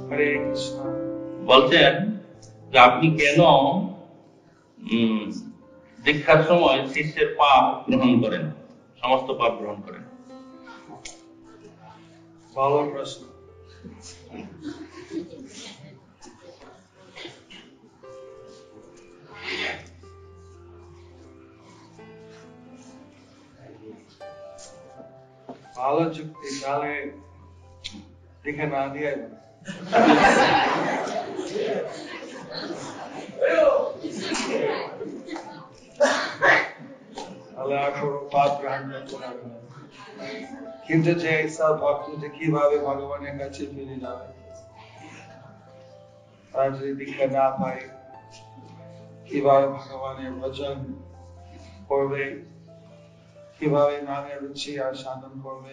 হরে কৃষ্ণ। বলছেন যে আপনি কেন দীক্ষার সময় শিষ্যের পাপ গ্রহণ করেন, সমস্ত পাপ গ্রহণ করেন? ভালো প্রশ্ন। ভালো যুক্তি, তাহলে দীক্ষা না দিয়ে তাহলে আর কোনো পাপ গ্রহণ করতে হবে না। কিন্তু যে সব ভক্তদের কিভাবে ভগবানের কাছে ফিরে যাবে, তারা যদি দীক্ষা না পায় কিভাবে ভগবানের ভজন করবে, কিভাবে নামের রুচি আর সাধন করবে,